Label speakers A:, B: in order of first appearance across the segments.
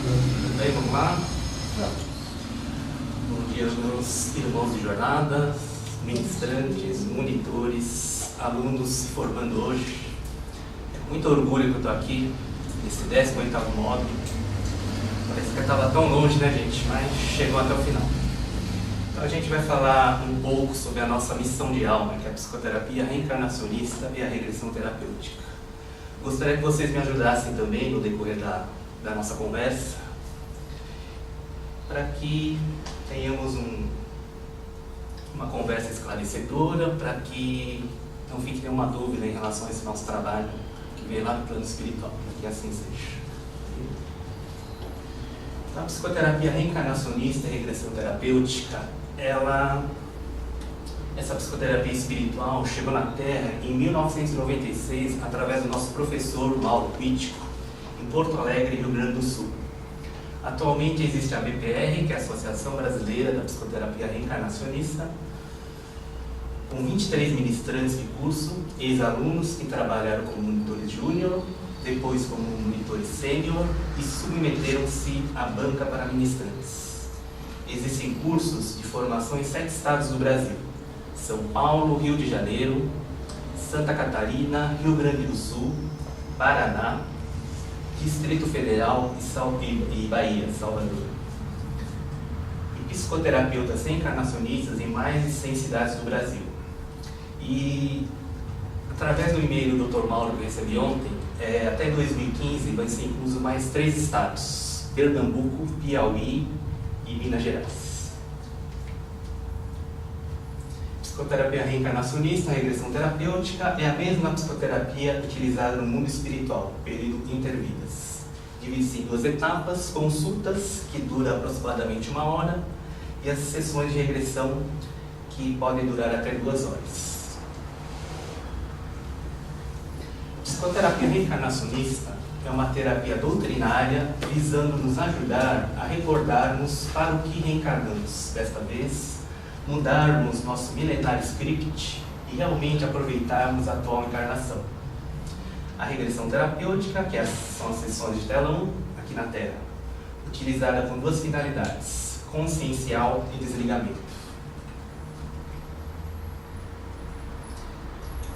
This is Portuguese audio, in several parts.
A: Tudo bem, vamos lá? Bom dia, meus irmãos de jornada, ministrantes, monitores, alunos se formando hoje. É com muito orgulho que eu estou aqui, nesse 18º módulo. Parece que eu estava tão longe, né, gente? Mas chegou até o final. Então a gente vai falar um pouco sobre a nossa missão de alma, que é a psicoterapia reencarnacionista e a regressão terapêutica. Gostaria que vocês me ajudassem também no decorrer da nossa conversa, para que tenhamos uma conversa esclarecedora, para que não fique nenhuma dúvida em relação a esse nosso trabalho que vem lá do plano espiritual, para que assim seja. Então, a psicoterapia reencarnacionista e regressão terapêutica, essa psicoterapia espiritual chegou na Terra em 1996 através do nosso professor Mauro Quitico, em Porto Alegre, Rio Grande do Sul. Atualmente existe a ABPR, que é a Associação Brasileira da Psicoterapia Reencarnacionista, com 23 ministrantes de curso, ex-alunos que trabalharam como monitores júnior, depois como monitores sênior e submeteram-se à banca para ministrantes. Existem cursos de formação em 7 estados do Brasil: São Paulo, Rio de Janeiro, Santa Catarina, Rio Grande do Sul, Paraná, Distrito Federal e Bahia, Salvador. E psicoterapeutas reencarnacionistas em mais de 100 cidades do Brasil. E através do e-mail do Dr. Mauro que eu recebi ontem, até 2015 vai ser incluso mais 3 estados: Pernambuco, Piauí e Minas Gerais. Psicoterapia reencarnacionista, regressão terapêutica, é a mesma psicoterapia utilizada no mundo espiritual, período intervidas. Divide-se em 2 etapas: consultas, que dura aproximadamente 1 hora, e as sessões de regressão, que podem durar até 2 horas. Psicoterapia reencarnacionista é uma terapia doutrinária visando nos ajudar a recordarmos para o que reencarnamos, desta vez, mudarmos nosso milenário script e realmente aproveitarmos a atual encarnação. A regressão terapêutica, que são as sessões de telão aqui na Terra, utilizada com 2 finalidades: consciencial e desligamento.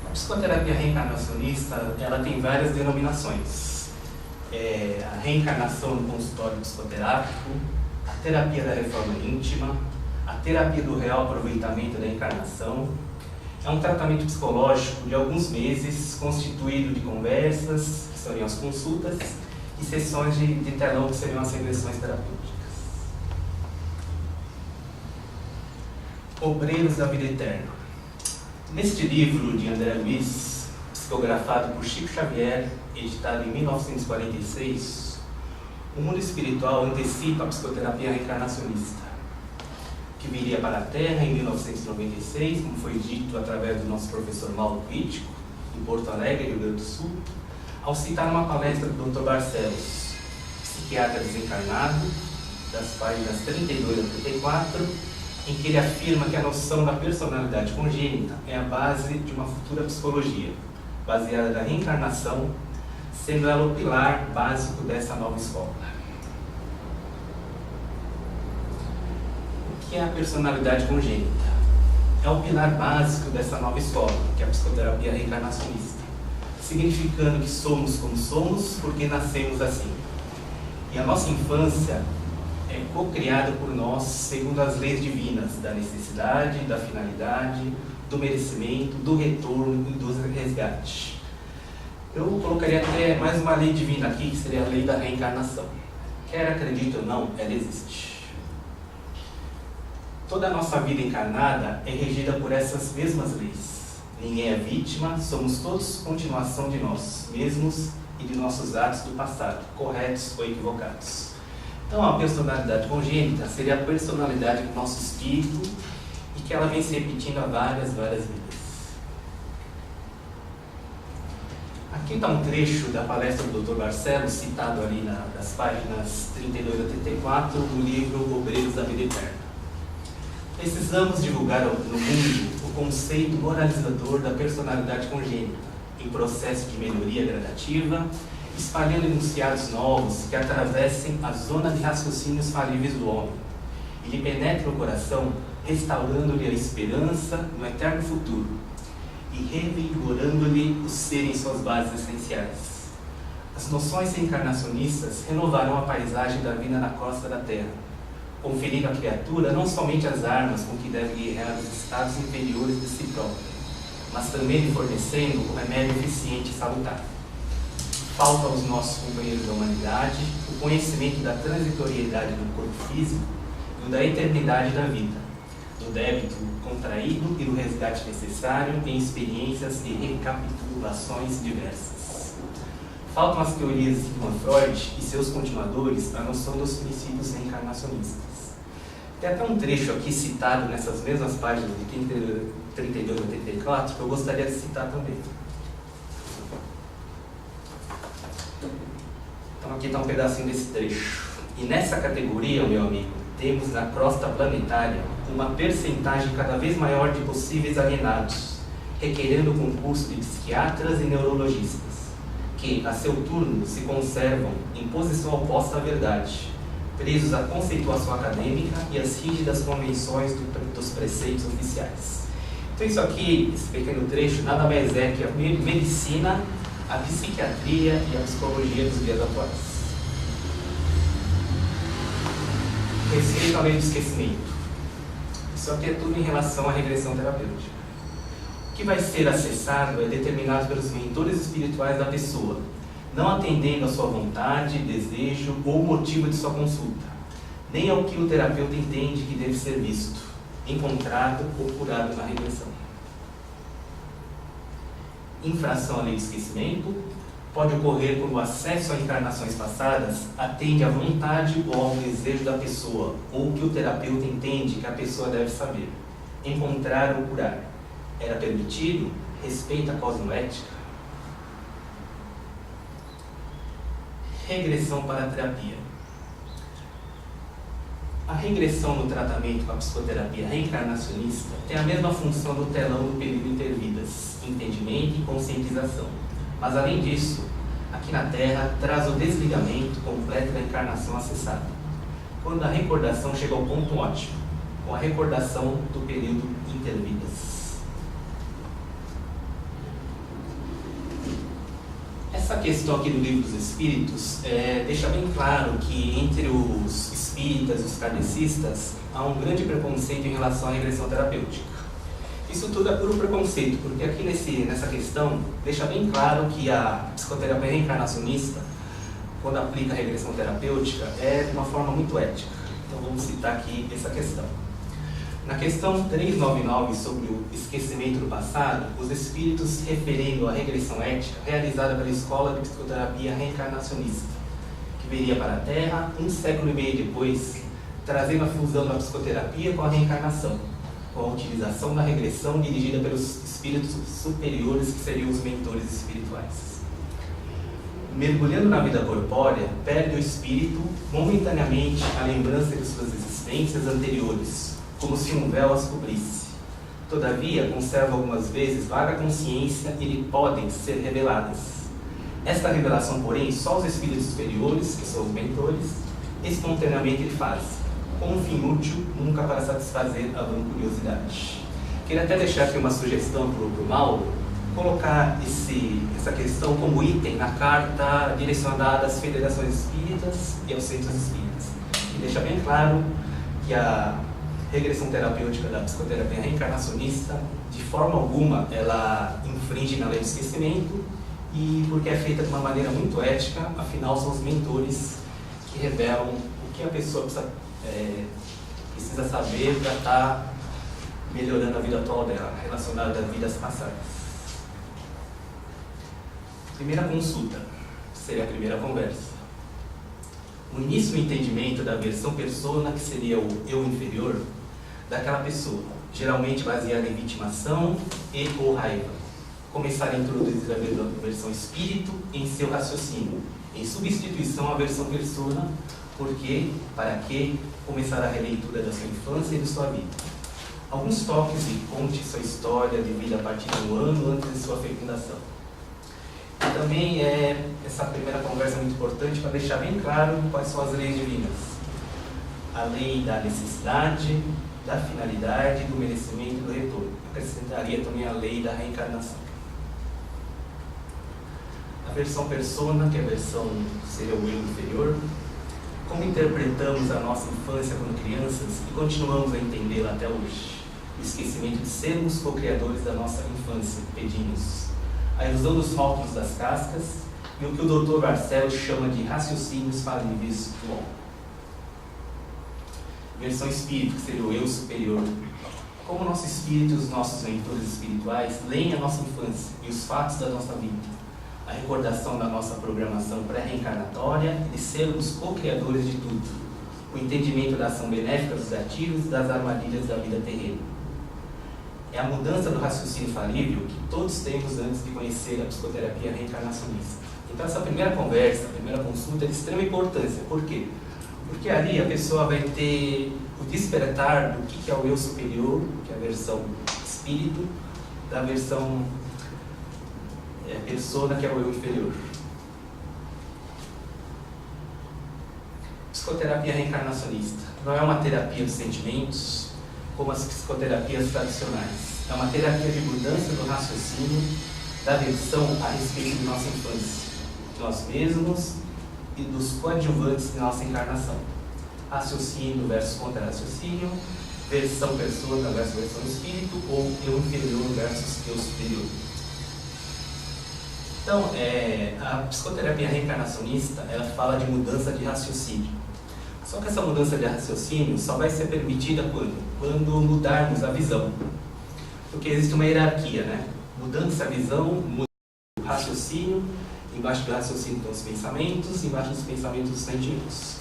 A: A psicoterapia reencarnacionista, ela tem várias denominações. A reencarnação no consultório psicoterápico, a terapia da reforma íntima, a terapia do real aproveitamento da encarnação. É um tratamento psicológico de alguns meses, constituído de conversas, que seriam as consultas, e sessões de telão, que seriam as regressões terapêuticas. Obreiros da Vida Eterna. Neste livro de André Luiz, psicografado por Chico Xavier, editado em 1946, o mundo espiritual antecipa a psicoterapia reencarnacionista, que viria para a Terra em 1996, como foi dito através do nosso professor Mauro Quitico, em Porto Alegre, Rio Grande do Sul, ao citar uma palestra do Dr. Barcelos, psiquiatra desencarnado, das páginas 32 a 34, em que ele afirma que a noção da personalidade congênita é a base de uma futura psicologia, baseada na reencarnação, sendo ela o pilar básico dessa nova escola. O que é a personalidade congênita? É o pilar básico dessa nova escola, que é a psicoterapia reencarnacionista, significando que somos como somos porque nascemos assim. E a nossa infância é co-criada por nós segundo as leis divinas da necessidade, da finalidade, do merecimento, do retorno e do resgate. Eu colocaria até mais uma lei divina aqui, que seria a lei da reencarnação. Quer acredite ou não, ela existe. Toda a nossa vida encarnada é regida por essas mesmas leis. Ninguém é vítima, somos todos continuação de nós mesmos e de nossos atos do passado, corretos ou equivocados. Então, a personalidade congênita seria a personalidade do nosso espírito e que ela vem se repetindo há várias vidas. Aqui está um trecho da palestra do Dr. Barcelos, citado ali das páginas 32 a 34 do livro Obreiros da Vida Eterna. Precisamos divulgar no mundo o conceito moralizador da personalidade congênita, em processo de melhoria gradativa espalhando enunciados novos que atravessem a zona de raciocínios falíveis do homem e lhe penetrem o coração, restaurando-lhe a esperança no eterno futuro e revigorando-lhe o ser em suas bases essenciais. As noções reencarnacionistas renovarão a paisagem da vida na crosta da Terra, conferindo à criatura não somente as armas com que deve guerrear os estados inferiores de si próprio, mas também lhe fornecendo um remédio eficiente e salutar. Falta aos nossos companheiros da humanidade o conhecimento da transitoriedade do corpo físico e da eternidade da vida, do débito contraído e do resgate necessário em experiências e recapitulações diversas. Faltam as teorias de Sigmund Freud e seus continuadores a noção dos princípios reencarnacionistas. Tem até um trecho aqui citado nessas mesmas páginas de 32 a 34 que eu gostaria de citar também. Então aqui está um pedacinho desse trecho. E nessa categoria, meu amigo, temos na crosta planetária uma percentagem cada vez maior de possíveis alienados, requerendo o concurso de psiquiatras e neurologistas, que, a seu turno, se conservam em posição oposta à verdade, presos à conceituação acadêmica e às rígidas convenções dos preceitos oficiais. Então isso aqui, esse pequeno trecho, nada mais é que a medicina, a psiquiatria e a psicologia dos dias atuais. Respeito à lei do esquecimento. Isso aqui é tudo em relação à regressão terapêutica. O que vai ser acessado é determinado pelos mentores espirituais da pessoa, não atendendo à sua vontade, desejo ou motivo de sua consulta, nem ao que o terapeuta entende que deve ser visto, encontrado ou curado na regressão. Infração à lei do esquecimento pode ocorrer quando o acesso a encarnações passadas atende à vontade ou ao desejo da pessoa, ou que o terapeuta entende que a pessoa deve saber, encontrar ou curar. Era permitido? Respeita a cosmoética? Regressão para a terapia. A regressão no tratamento com a psicoterapia reencarnacionista tem a mesma função do telão do período intervidas, entendimento e conscientização. Mas, além disso, aqui na Terra, traz o desligamento completo da encarnação acessada, quando a recordação chega ao ponto ótimo, com a recordação do período intervidas. Essa questão aqui do Livro dos Espíritos deixa bem claro que entre os espíritas e os kardecistas há um grande preconceito em relação à regressão terapêutica. Isso tudo é puro preconceito, porque aqui nessa questão deixa bem claro que a psicoterapia reencarnacionista, quando aplica a regressão terapêutica, é de uma forma muito ética. Então vamos citar aqui essa questão. Na questão 399 sobre o esquecimento do passado, os espíritos referendo à regressão ética realizada pela Escola de Psicoterapia Reencarnacionista, que viria para a Terra 1 século e meio depois, trazendo a fusão da psicoterapia com a reencarnação, com a utilização da regressão dirigida pelos espíritos superiores, que seriam os mentores espirituais. Mergulhando na vida corpórea, perde o espírito momentaneamente a lembrança de suas existências anteriores, como se um véu as cobrisse. Todavia, conserva algumas vezes vaga consciência e lhe podem ser reveladas. Esta revelação, porém, só os espíritos superiores, que são os mentores, espontaneamente lhe fazem, com um fim útil, nunca para satisfazer a vã curiosidade. Queria até deixar aqui uma sugestão para o Mauro, colocar essa questão como item na carta direcionada às federações espíritas e aos centros espíritas. E deixa bem claro que a regressão terapêutica da psicoterapia reencarnacionista, de forma alguma, ela infringe na lei do esquecimento, e porque é feita de uma maneira muito ética, afinal são os mentores que revelam o que a pessoa precisa saber para estar melhorando a vida atual dela, relacionada às vidas passadas. Primeira consulta, seria a primeira conversa. O início do entendimento da versão persona, que seria o eu inferior, daquela pessoa, geralmente baseada em vitimação e ou raiva. Começar a introduzir a versão espírito em seu raciocínio, em substituição à versão persona, porque, para que, começar a releitura da sua infância e de sua vida. Alguns toques e conte sua história de vida a partir de um ano antes de sua fecundação. também essa primeira conversa é muito importante para deixar bem claro quais são as leis divinas. A lei da necessidade, da finalidade, do merecimento e do retorno. Acrescentaria também a lei da reencarnação. A versão persona, que é a versão seria o eu inferior. Como interpretamos a nossa infância quando crianças e continuamos a entendê-la até hoje? O esquecimento de sermos co-criadores da nossa infância, pedimos. A ilusão dos rótulos das cascas e o que o Dr. Barcelos chama de raciocínios falíveis do homem. Versão espírito, que seria o eu superior. Como o nosso espírito e os nossos mentores espirituais leem a nossa infância e os fatos da nossa vida, a recordação da nossa programação pré-reencarnatória e de sermos co-criadores de tudo, o entendimento da ação benéfica dos gatilhos e das armadilhas da vida terrena. É a mudança do raciocínio falível que todos temos antes de conhecer a psicoterapia reencarnacionista. Então essa primeira conversa, a primeira consulta é de extrema importância. Por quê? Porque ali a pessoa vai ter o despertar do que é o eu superior, que é a versão espírito, da versão persona, que é o eu inferior. Psicoterapia reencarnacionista não é uma terapia dos sentimentos como as psicoterapias tradicionais. É uma terapia de mudança do raciocínio, da versão a respeito de nossa infância, de nós mesmos e dos coadjuvantes de nossa encarnação. Raciocínio versus contra-raciocínio, versão persona versus versão espírito, ou eu inferior versus eu superior. Então, a psicoterapia reencarnacionista, ela fala de mudança de raciocínio. Só que essa mudança de raciocínio só vai ser permitida quando mudarmos a visão. Porque existe uma hierarquia, né? Mudando-se a visão, muda o raciocínio, embaixo do raciocínio estão os pensamentos, embaixo dos pensamentos os sentimentos.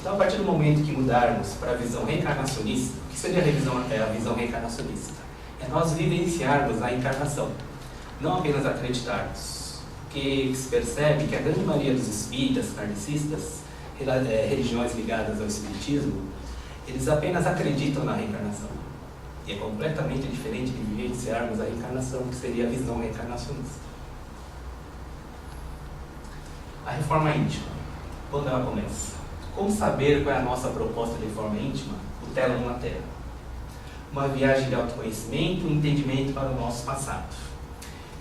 A: Então, a partir do momento que mudarmos para a visão reencarnacionista, o que seria a visão reencarnacionista? É nós vivenciarmos a encarnação, não apenas acreditarmos. Porque se percebe que a grande maioria dos espíritas, kardecistas, religiões ligadas ao espiritismo, eles apenas acreditam na reencarnação. E é completamente diferente de vivenciarmos a reencarnação, que seria a visão reencarnacionista. A reforma íntima, quando ela começa? Como saber qual é a nossa proposta de reforma íntima? O Télamo na Terra. Uma viagem de autoconhecimento e entendimento para o nosso passado.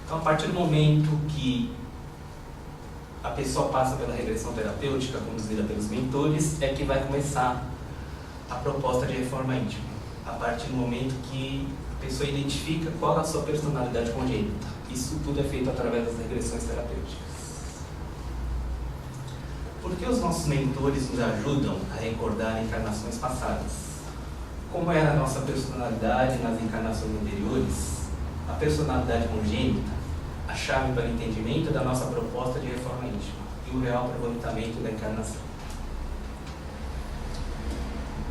A: Então, a partir do momento que a pessoa passa pela regressão terapêutica conduzida pelos mentores, é que vai começar a proposta de reforma íntima. A partir do momento que a pessoa identifica qual é a sua personalidade congênita. Isso tudo é feito através das regressões terapêuticas. Por que os nossos mentores nos ajudam a recordar encarnações passadas? Como era a nossa personalidade nas encarnações anteriores, a personalidade congênita, a chave para o entendimento da nossa proposta de reforma íntima e o real aproveitamento da encarnação.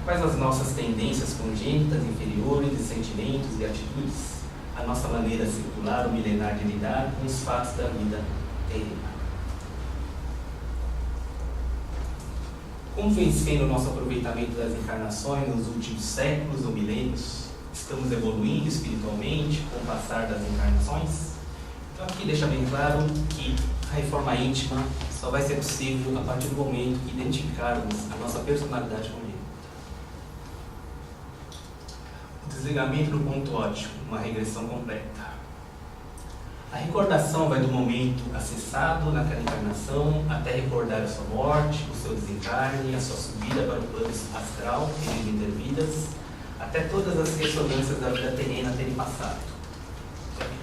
A: Quais as nossas tendências congênitas, inferiores, de sentimentos e atitudes, a nossa maneira circular ou milenar de lidar com os fatos da vida terrena. Como vem sendo o nosso aproveitamento das encarnações nos últimos séculos ou milênios? Estamos evoluindo espiritualmente com o passar das encarnações? Então aqui deixa bem claro que a reforma íntima só vai ser possível a partir do momento que identificarmos a nossa personalidade congênita. O desligamento do ponto ótico, uma regressão completa. A recordação vai do momento acessado naquela encarnação até recordar a sua morte, o seu desencarne, a sua subida para o plano astral, em intervidas, até todas as ressonâncias da vida terrena terem passado.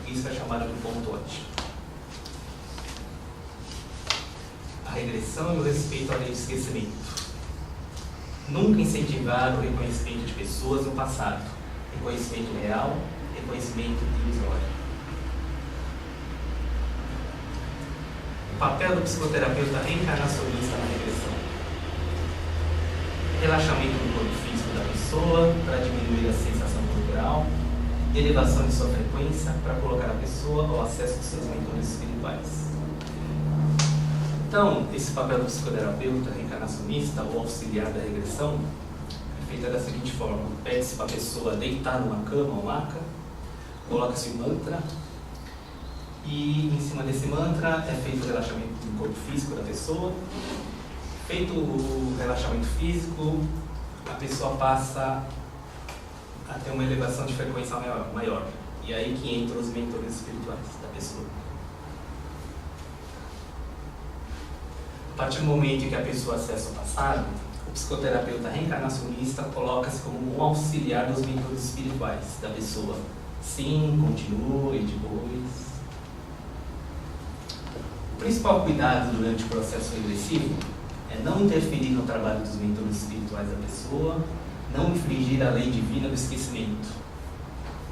A: Isso é chamado de ponto ótico. A regressão e o respeito à lei do esquecimento. Nunca incentivar o reconhecimento de pessoas no passado. Reconhecimento real, reconhecimento ilusório. O papel do psicoterapeuta reencarnacionista na regressão. Relaxamento do corpo físico da pessoa para diminuir a sensação corporal, elevação de sua frequência para colocar a pessoa ao acesso dos seus mentores espirituais. Então, esse papel do psicoterapeuta reencarnacionista ou auxiliar da regressão é feito da seguinte forma: pede-se para a pessoa deitar numa cama ou maca, coloca-se um mantra E em cima desse mantra é feito o relaxamento do corpo físico da pessoa. Feito o relaxamento físico, a pessoa passa a ter uma elevação de frequência maior. E aí que entram os mentores espirituais da pessoa. A partir do momento em que a pessoa acessa o passado, o psicoterapeuta reencarnacionista coloca-se como um auxiliar dos mentores espirituais da pessoa. Sim, continue depois. O principal cuidado durante o processo regressivo é não interferir no trabalho dos mentores espirituais da pessoa, não infringir a lei divina do esquecimento.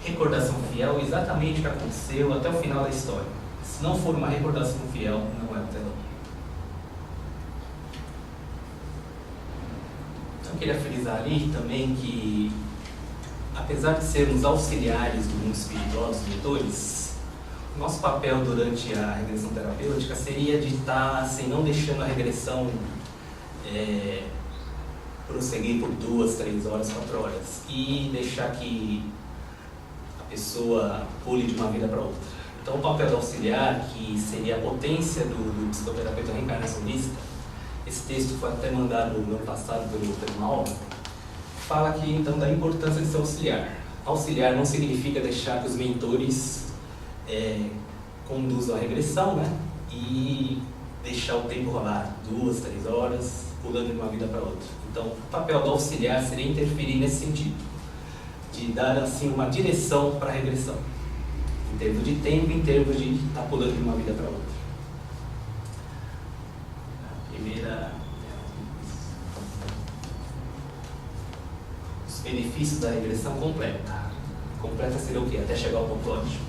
A: Recordação fiel é exatamente o que aconteceu até o final da história. Se não for uma recordação fiel, não é o telão. Então eu queria frisar ali também que, apesar de sermos auxiliares do mundo espiritual, dos mentores, o nosso papel durante a regressão terapêutica seria de estar assim, não deixando a regressão prosseguir por 2, 3 horas, 4 horas e deixar que a pessoa pule de uma vida para outra. Então o papel do auxiliar, que seria a potência do psicoterapeuta reencarnacionista, esse texto foi até mandado no ano passado pelo Mauro, fala aqui então da importância de ser auxiliar. Auxiliar não significa deixar que os mentores conduzam a regressão, né? E deixar o tempo rolar 2, 3 horas, pulando de uma vida para outra. Então, o papel do auxiliar seria interferir nesse sentido, de dar assim uma direção para a regressão, em termos de tempo, em termos de estar pulando de uma vida para outra. A primeira, os benefícios da regressão completa. Completa seria o quê? Até chegar ao ponto ótimo.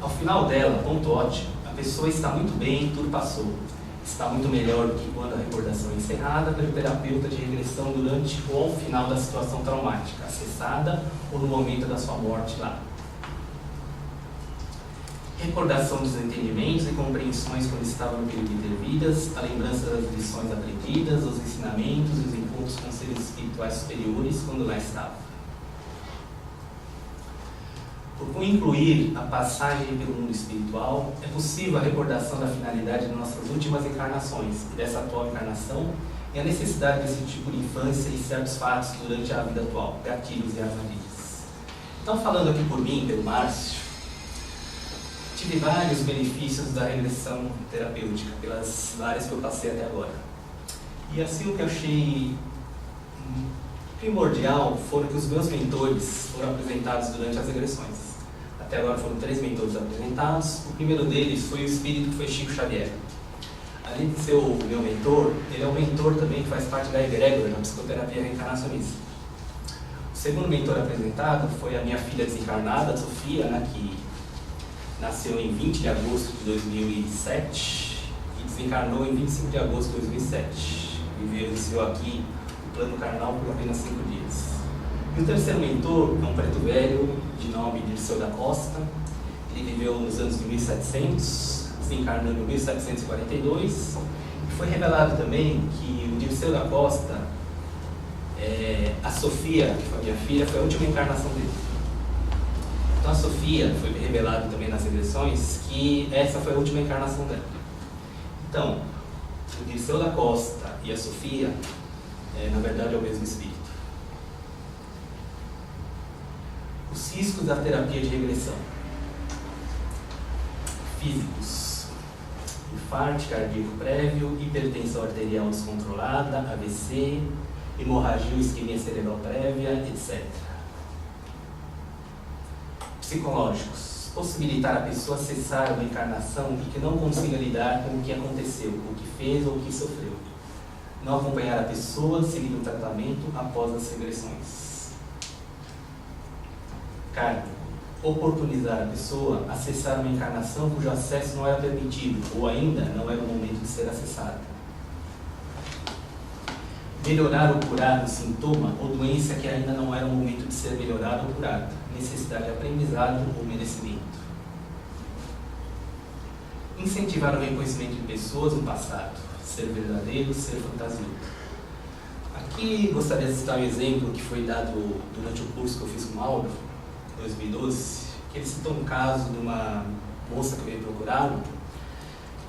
A: Ao final dela, ponto ótimo, a pessoa está muito bem, tudo passou. Está muito melhor do que quando a recordação é encerrada pelo terapeuta de regressão durante ou ao final da situação traumática, acessada ou no momento da sua morte lá. Recordação dos entendimentos e compreensões quando estava no período intervidas, a lembrança das lições aprendidas, os ensinamentos e os encontros com seres espirituais superiores quando lá estava. Por incluir a passagem pelo mundo espiritual, é possível a recordação da finalidade de nossas últimas encarnações e dessa atual encarnação e a necessidade desse tipo de infância e certos fatos durante a vida atual, gatilhos e armadilhas. Então, falando aqui por mim, pelo Márcio, tive vários benefícios da regressão terapêutica, pelas áreas que eu passei até agora. E assim o que eu achei primordial foram que os meus mentores foram apresentados durante as regressões. Até agora foram 3 mentores apresentados. O primeiro deles foi o espírito que foi Chico Xavier. Além de ser o meu mentor, ele é um mentor também que faz parte da egrégora, da psicoterapia reencarnacionista. O segundo mentor apresentado foi a minha filha desencarnada, Sofia, né, que nasceu em 20 de agosto de 2007 e desencarnou em 25 de agosto de 2007. Viveu aqui o plano carnal por apenas 5 dias. E o terceiro mentor é um preto velho, de nome Dirceu da Costa. Ele viveu nos anos de 1700, desencarnou em 1742. E foi revelado também que o Dirceu da Costa, a Sofia, que foi a minha filha, foi a última encarnação dele. Então a Sofia, foi revelado também nas regressões que essa foi a última encarnação dela. Então, o Dirceu da Costa e a Sofia, na verdade, é o mesmo espírito. Os riscos da terapia de regressão: físicos: infarto cardíaco prévio, hipertensão arterial descontrolada, AVC, hemorragia ou isquemia cerebral prévia, etc. Psicológicos: possibilitar a pessoa acessar uma encarnação e que não consiga lidar com o que aconteceu, o que fez ou o que sofreu. Não acompanhar a pessoa, seguir o tratamento após as regressões. Kármico: oportunizar a pessoa a acessar uma encarnação cujo acesso não era permitido ou ainda não era o momento de ser acessado. Melhorar ou curar um sintoma ou doença que ainda não era o momento de ser melhorado ou curado. Necessidade de aprendizado ou merecimento. Incentivar o reconhecimento de pessoas no passado. Ser verdadeiro, ser fantasioso. Aqui gostaria de citar um exemplo que foi dado durante o curso que eu fiz com o Mauro, em 2012, que ele citou um caso de uma moça que veio procurá-lo,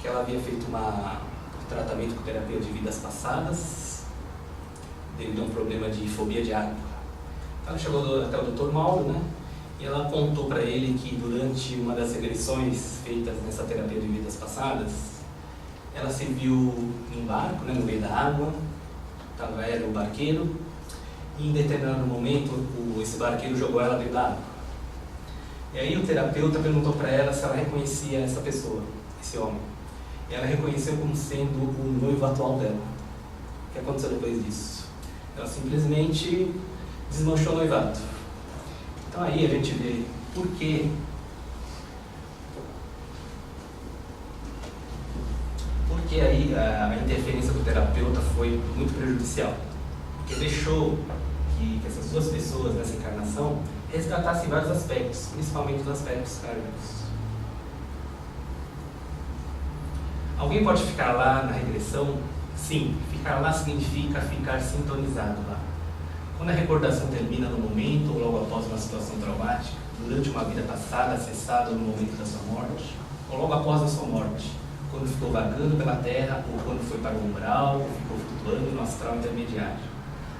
A: que ela havia feito um tratamento com terapia de vidas passadas devido a um problema de fobia de água. Então ela chegou até o Dr. Mauro, né? E ela contou para ele que durante uma das regressões feitas nessa terapia de vidas passadas, ela se viu em um barco, né, no meio da água, era o barqueiro, e em determinado momento esse barqueiro jogou ela dentro da água. E aí o terapeuta perguntou para ela se ela reconhecia essa pessoa, esse homem. E ela reconheceu como sendo o noivo atual dela. O que aconteceu depois disso? Ela simplesmente desmanchou o noivado. Então aí a gente vê por quê. Porque aí a interferência do terapeuta foi muito prejudicial. Porque deixou que essas duas pessoas nessa encarnação resgatassem vários aspectos, principalmente os aspectos kármicos. Alguém pode ficar lá na regressão? Sim, ficar lá significa ficar sintonizado lá. Quando a recordação termina no momento ou logo após uma situação traumática, durante uma vida passada acessada no momento da sua morte, ou logo após a sua morte, quando ficou vagando pela terra ou quando foi para o umbral ou ficou flutuando no astral intermediário.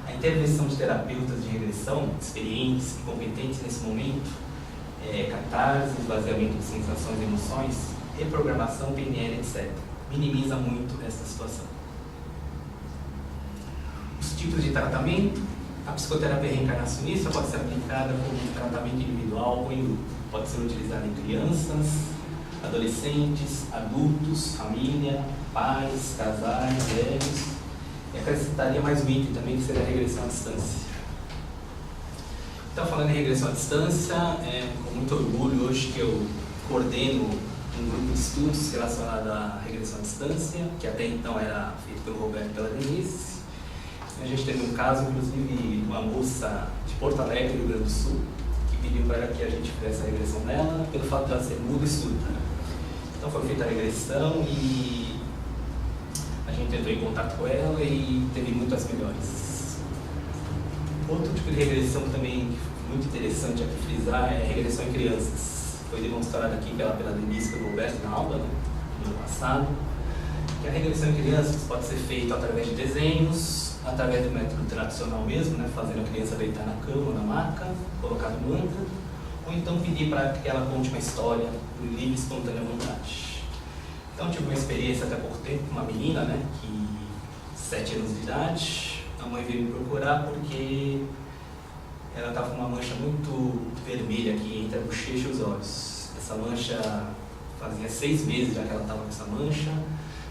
A: A intervenção de terapeutas de regressão, experientes e competentes nesse momento, catarse, esvaziamento de sensações e emoções, reprogramação, PNL, etc. Minimiza muito essa situação. Os tipos de tratamento: a psicoterapia reencarnacionista pode ser aplicada como tratamento individual ou em grupo. Pode ser utilizada em crianças, adolescentes, adultos, família, pais, casais, velhos. E acrescentaria mais um item também, que seria a regressão à distância. Então, falando em regressão à distância, com muito orgulho hoje que eu coordeno um grupo de estudos relacionado à regressão à distância, que até então era feito pelo Roberto e pela Denise. A gente teve um caso, inclusive, uma moça de Porto Alegre, Rio Grande do Sul, que pediu para que a gente fizesse a regressão dela, pelo fato de ela ser muda e surda. Então foi feita a regressão e a gente entrou em contato com ela e teve muitas melhores. Outro tipo de regressão também muito interessante aqui frisar é a regressão em crianças. Foi demonstrado aqui pela Denise e pelo Roberto na aula, né, no ano passado, que a regressão em crianças pode ser feita através de desenhos, através do método tradicional mesmo, né, fazendo a criança deitar na cama ou na maca, colocar no mantra, ou então pedir para que ela conte uma história por livre e espontânea vontade. Então tive uma experiência até pouco tempo com uma menina, né, que 7 anos de idade, a mãe veio me procurar porque ela estava com uma mancha muito vermelha aqui entre a bochecha e os olhos. Essa mancha fazia 6 meses já que ela estava com essa mancha.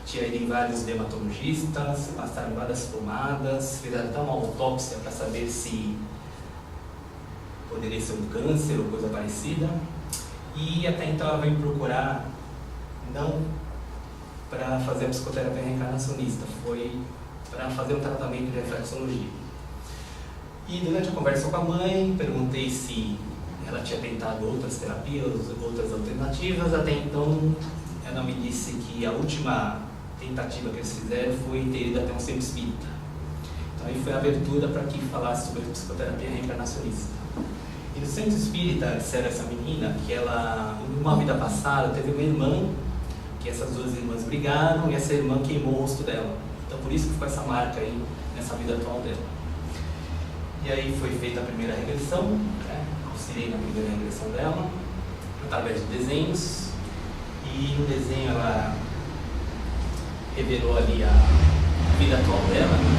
A: Tinha ido em vários dermatologistas, passaram várias pomadas, fizeram até uma autópsia para saber se poderia ser um câncer ou coisa parecida. E até então ela veio me procurar, não para fazer a psicoterapia reencarnacionista, foi para fazer um tratamento de reflexologia. E durante a conversa com a mãe, perguntei se ela tinha tentado outras terapias, outras alternativas. Até então ela me disse que a última tentativa que eles fizeram foi ter ido até um centro espírita. Então aí foi a abertura para que falasse sobre a psicoterapia reencarnacionista. E no centro espírita disseram essa menina que ela, numa vida passada, teve uma irmã, que essas duas irmãs brigaram e essa irmã queimou o rosto dela. Então por isso que ficou essa marca aí nessa vida atual dela. E aí foi feita a primeira regressão, né? Auxiliei na primeira regressão dela, através de desenhos. E no desenho ela revelou ali a vida atual dela, né?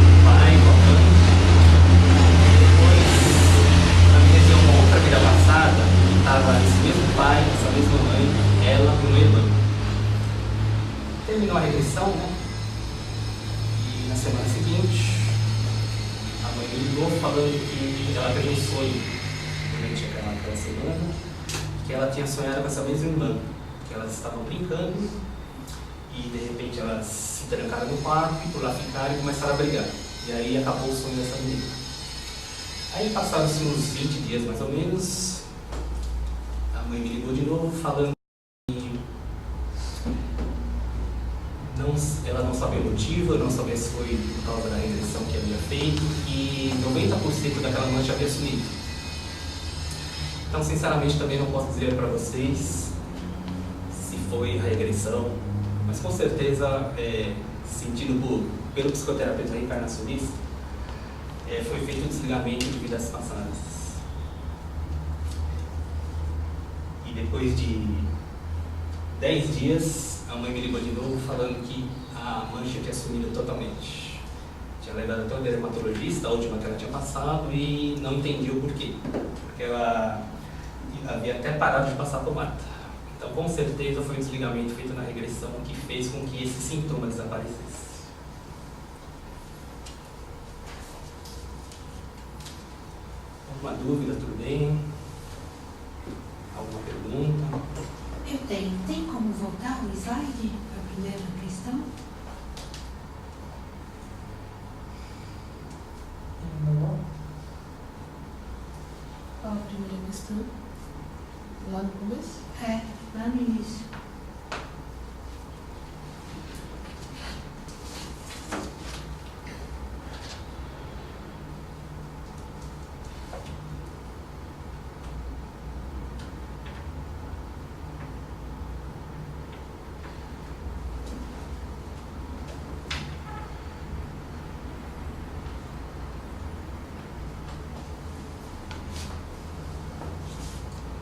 A: O pai, com a mãe. E depois ela me desenhou uma outra vida passada, que estava esse mesmo pai, essa mesma mãe, ela e uma irmã. Terminou a regressão, né? E na semana seguinte a mãe me ligou falando que ela teve um sonho durante aquela semana, que ela tinha sonhado com essa mesma irmã, que elas estavam brincando e de repente elas se trancaram no quarto e por lá ficaram e começaram a brigar. E aí acabou o sonho dessa menina. Aí passaram-se uns 20 dias mais ou menos, a mãe me ligou de novo falando que ela não sabia o motivo, não sabia se foi por causa da regressão que havia feito, e 90% daquela mancha havia sumido. Então, sinceramente, também não posso dizer para vocês se foi a regressão, mas com certeza, sentido pelo psicoterapeuta reencarnacionista, foi feito o desligamento de vidas passadas. E depois de 10 dias, a mãe me ligou de novo falando que a mancha tinha sumido totalmente. Tinha levado até o dermatologista, a última que ela tinha passado, e não entendi o porquê. Porque ela havia até parado de passar pomada. Então, com certeza, foi um desligamento feito na regressão que fez com que esse sintoma desaparecesse. Alguma dúvida, tudo bem? Alguma pergunta?
B: Eu tenho. Tem como voltar o slide para a primeira questão?
C: Qual a primeira questão? Lá no começo?
B: Lá no início.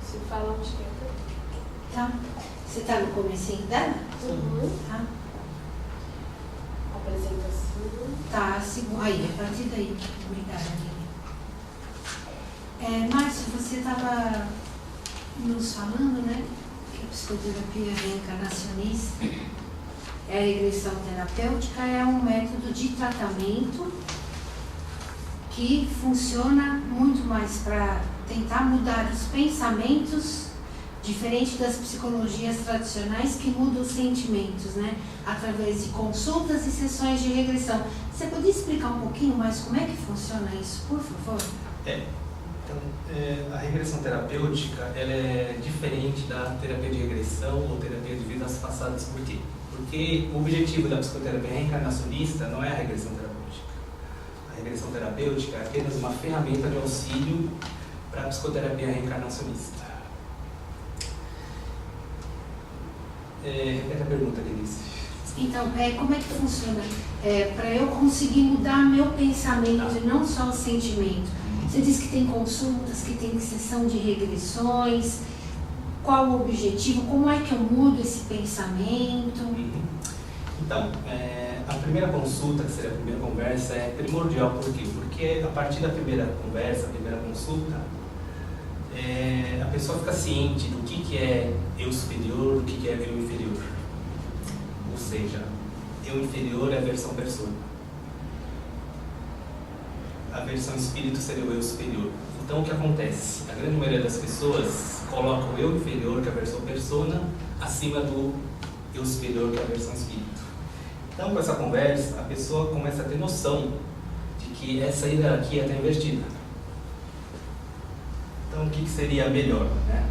C: Você fala onde que é?
B: Tá. Você está no comecinho dela? Tá.
C: Apresentação.
B: Tá, aí, a partir daí. Obrigada, Lívia. Márcio, você estava nos falando, né, que a psicoterapia reencarnacionista, a regressão terapêutica, é um método de tratamento que funciona muito mais para tentar mudar os pensamentos, diferente das psicologias tradicionais que mudam os sentimentos, né? Através de consultas e sessões de regressão. Você podia explicar um pouquinho mais como é que funciona isso, por favor?
A: Então, a regressão terapêutica ela é diferente da terapia de regressão ou terapia de vidas passadas. Por quê? Porque o objetivo da psicoterapia reencarnacionista não é a regressão terapêutica. A regressão terapêutica é apenas uma ferramenta de auxílio para a psicoterapia reencarnacionista. Repete a pergunta, Denise.
B: Então, como é que funciona? Para eu conseguir mudar meu pensamento e não só o sentimento. Você disse que tem consultas, que tem sessão de regressões. Qual o objetivo? Como é que eu mudo esse pensamento?
A: Então, a primeira consulta, que seria a primeira conversa, é primordial. Por quê? Porque a partir da primeira conversa, a primeira consulta, a pessoa fica ciente do que é eu superior, do que é eu inferior. Ou seja, eu inferior é a versão persona. A versão espírito seria o eu superior. Então, o que acontece? A grande maioria das pessoas coloca o eu inferior, que é a versão persona, acima do eu superior, que é a versão espírito. Então, com essa conversa, a pessoa começa a ter noção de que essa hierarquia está invertida. Então, o que seria melhor, né?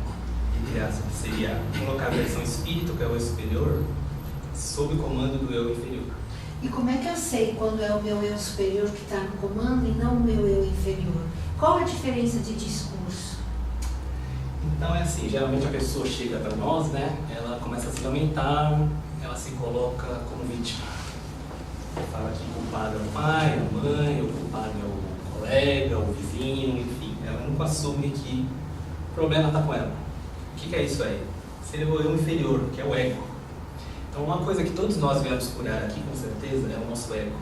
A: Seria colocar a versão espírito, que é o eu superior, sob o comando do eu inferior.
B: E como é que eu sei quando é o meu eu superior que está no comando e não o meu eu inferior? Qual a diferença de discurso?
A: Então é assim, geralmente a pessoa chega para nós, né? Ela começa a se lamentar, ela se coloca como vítima. Fala que o culpado é o pai, a mãe, o culpado é o colega, o vizinho, enfim. Ela nunca assume que o problema está com ela. O que é isso aí? Seria o eu inferior, que é o ego. Então, uma coisa que todos nós viemos curar aqui, com certeza, é o nosso ego.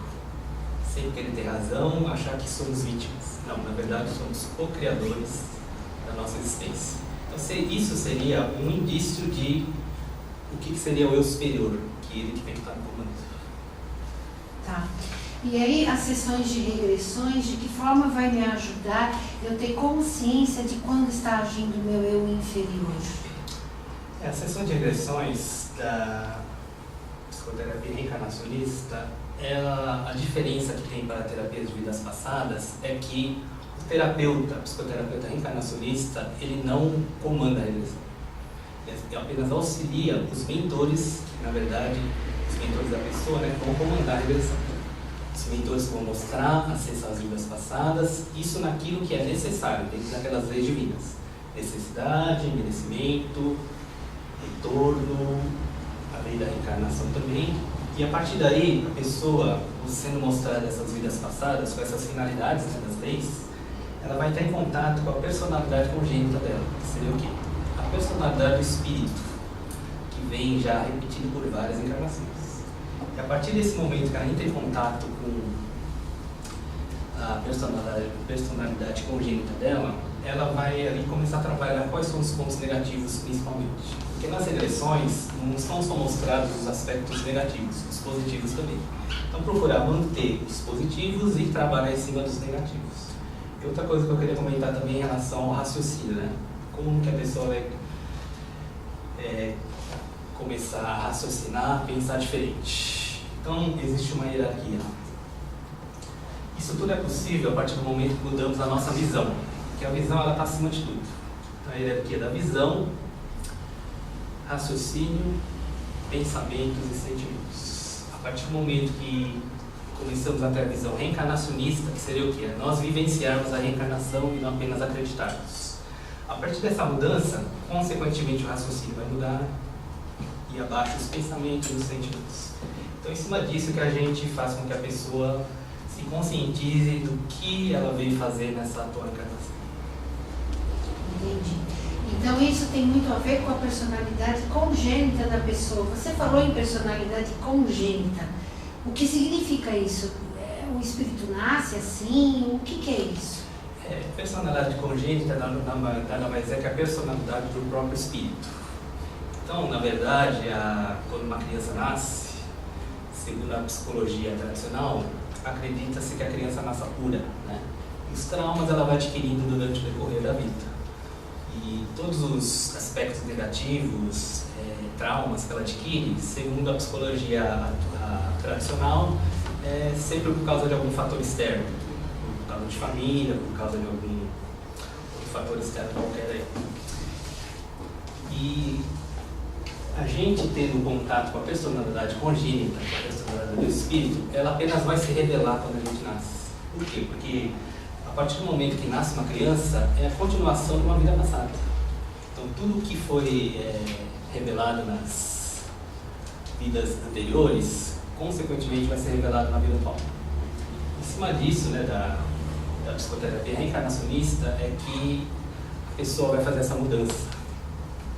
A: Sempre querer ter razão, achar que somos vítimas. Não, na verdade, somos co-criadores da nossa existência. Então, isso seria um indício de o que seria o eu superior, que ele que tem que estar no comando.
B: Tá. E aí, as sessões de regressões, de que forma vai me ajudar eu ter consciência de quando está agindo o meu eu inferior?
A: A sessão de regressões da psicoterapia reencarnacionista, a diferença que tem para a terapia de vidas passadas é que o terapeuta, o psicoterapeuta reencarnacionista, ele não comanda a regressão. Ele apenas auxilia os mentores, que na verdade, os mentores da pessoa, né, vão comandar a regressão. Os mentores vão mostrar, acessar as vidas passadas, isso naquilo que é necessário, dentro daquelas leis divinas. necessidade, merecimento, retorno, a lei da reencarnação também. E a partir daí, a pessoa, sendo mostrada essas vidas passadas, com essas finalidades, né, das leis, ela vai estar em contato com a personalidade congênita dela, que seria o quê? A personalidade do espírito, que vem já repetido por várias encarnações. E a partir desse momento que ela entra em contato com a personalidade congênita dela, ela vai ali começar a trabalhar quais são os pontos negativos principalmente. Porque nas regressões não são só mostrados os aspectos negativos, os positivos também. Então procurar manter os positivos e trabalhar em cima dos negativos. E outra coisa que eu queria comentar também em relação ao raciocínio, né? Como que a pessoa vai começar a raciocinar, pensar diferente. Então existe uma hierarquia. Isso tudo é possível a partir do momento que mudamos a nossa visão, que a visão ela está acima de tudo. Então, a hierarquia da visão, raciocínio, pensamentos e sentimentos. A partir do momento que começamos a ter a visão reencarnacionista, que seria o quê? Nós vivenciarmos a reencarnação e não apenas acreditarmos. A partir dessa mudança, consequentemente o raciocínio vai mudar e abaixo os pensamentos e os sentimentos. Então, em cima disso que a gente faz com que a pessoa se conscientize do que ela veio fazer nessa atual encarnação.
B: Entendi. Então isso tem muito a ver com a personalidade congênita da pessoa. Você falou em personalidade congênita. O que significa isso? O espírito nasce assim? O que é isso?
A: Personalidade congênita nada mais é que a personalidade do próprio espírito. Então, na verdade, quando uma criança nasce, segundo a psicologia tradicional, acredita-se que a criança nasce pura, né? Os traumas ela vai adquirindo durante o decorrer da vida. E todos os aspectos negativos, traumas que ela adquire, segundo a psicologia tradicional, é sempre por causa de algum fator externo, por causa de família, por causa de algum outro fator externo qualquer aí. E a gente tendo contato com a personalidade congênita, com a personalidade do espírito, ela apenas vai se revelar quando a gente nasce. Por quê? Porque a partir do momento que nasce uma criança, é a continuação de uma vida passada. Então, tudo que foi revelado nas vidas anteriores, consequentemente vai ser revelado na vida atual. Em cima disso, né, da psicoterapia reencarnacionista, é que a pessoa vai fazer essa mudança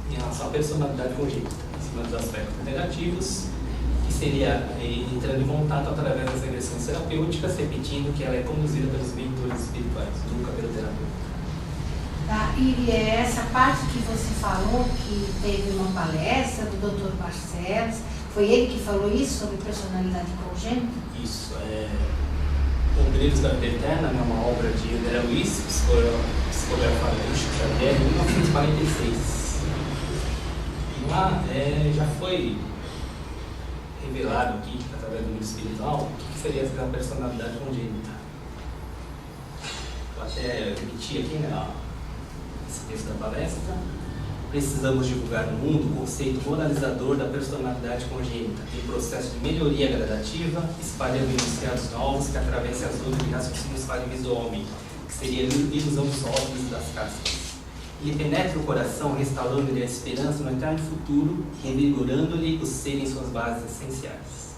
A: em relação à personalidade congênita, em cima dos aspectos negativos, que seria entrando em contato através das regressões terapêuticas, repetindo que ela é conduzida pelos mentores espirituais, nunca pelo terapeuta.
B: Tá, e essa parte que você falou, que teve uma palestra do Dr. Barcelos, foi ele que falou isso sobre personalidade congênita? Isso,
A: Obreiros da Vida Eterna, né, uma obra de André Luiz, psicografada por Chico Xavier, em 1946. Lá já foi revelado aqui, através do mundo espiritual, o que seria essa personalidade congênita. Vou até repetir aqui, né, esse texto da palestra. Precisamos divulgar no mundo o conceito moralizador da personalidade congênita, em processo de melhoria gradativa, espalhando enunciados novos que atravessem as ondas de raciocínios falíveis do homem, que seria a ilusão dos óbvios e das castas. Ele penetra o coração, restaurando-lhe a esperança no eterno futuro e revigorando-lhe o ser em suas bases essenciais.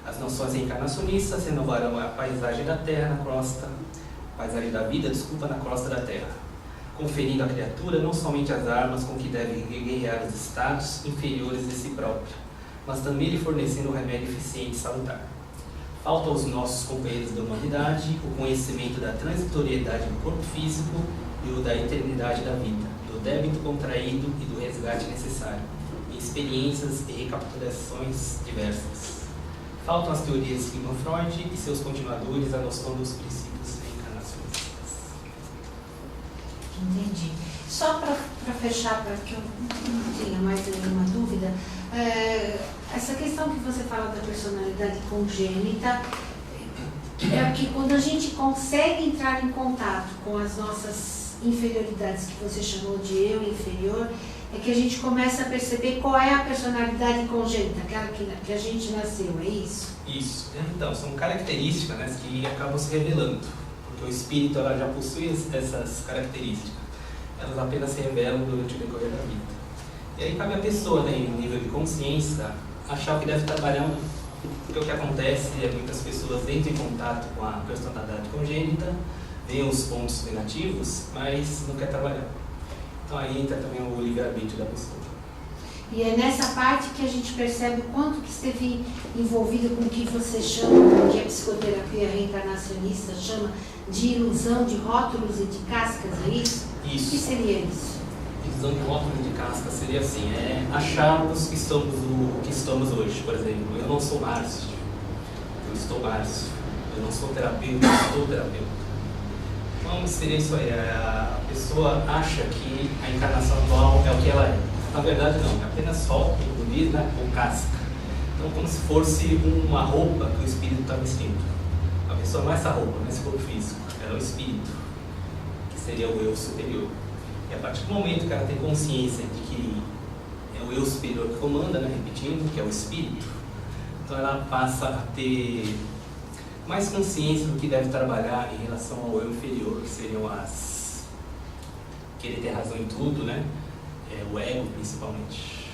A: As noções reencarnacionistas renovarão a paisagem da Terra na crosta, paisagem da vida, na crosta da Terra, conferindo à criatura não somente as armas com que deve guerrear os estados inferiores de si próprio, mas também lhe fornecendo um remédio eficiente e salutar. Falta aos nossos companheiros da humanidade o conhecimento da transitoriedade do corpo físico e o da eternidade da vida, do débito contraído e do resgate necessário, em experiências e recapitulações diversas. Faltam as teorias de Sigmund Freud e seus continuadores a noção dos princípios reencarnacionistas.
B: Entendi. Só para fechar, para que eu não tenha mais nenhuma dúvida, essa questão que você fala da personalidade congênita é que quando a gente consegue entrar em contato com as nossas inferioridades, que você chamou de eu inferior, é que a gente começa a perceber qual é a personalidade congênita, aquela que a gente nasceu, é isso?
A: Isso. Então, são características, né, que acabam se revelando, porque o espírito ela já possui essas características. elas apenas se revelam durante o decorrer da vida. E aí cabe a pessoa, né, em nível de consciência, achar o que deve trabalhar. Porque o que acontece é que muitas pessoas entram em contato com a personalidade congênita, veem os pontos negativos, mas não quer trabalhar. Então aí entra também o livre-arbítrio da pessoa.
B: E é nessa parte que a gente percebe o quanto que esteve envolvido com o que você chama, que a psicoterapia reencarnacionista chama de ilusão de rótulos e de cascas, é isso?
A: Isso.
B: O que seria isso?
A: Ilusão de rótulos e de casca seria assim, acharmos que somos o que estamos hoje. Por exemplo, eu não sou Márcio, eu estou Márcio. Eu não sou terapeuta, eu estou terapeuta. Então seria isso aí, a pessoa acha que a encarnação atual é o que ela é. Na verdade não, é apenas rótulo, né, ou casca. Então como se fosse uma roupa que o espírito está vestindo. A pessoa não é essa roupa, não é esse corpo físico, ela é o espírito, que seria o eu superior. E a partir do momento que ela tem consciência de que é o eu superior que comanda, né, repetindo, que é o espírito, então ela passa a ter mais consciência do que deve trabalhar em relação ao eu inferior, que seriam as... querer ter razão em tudo, né? O ego, principalmente.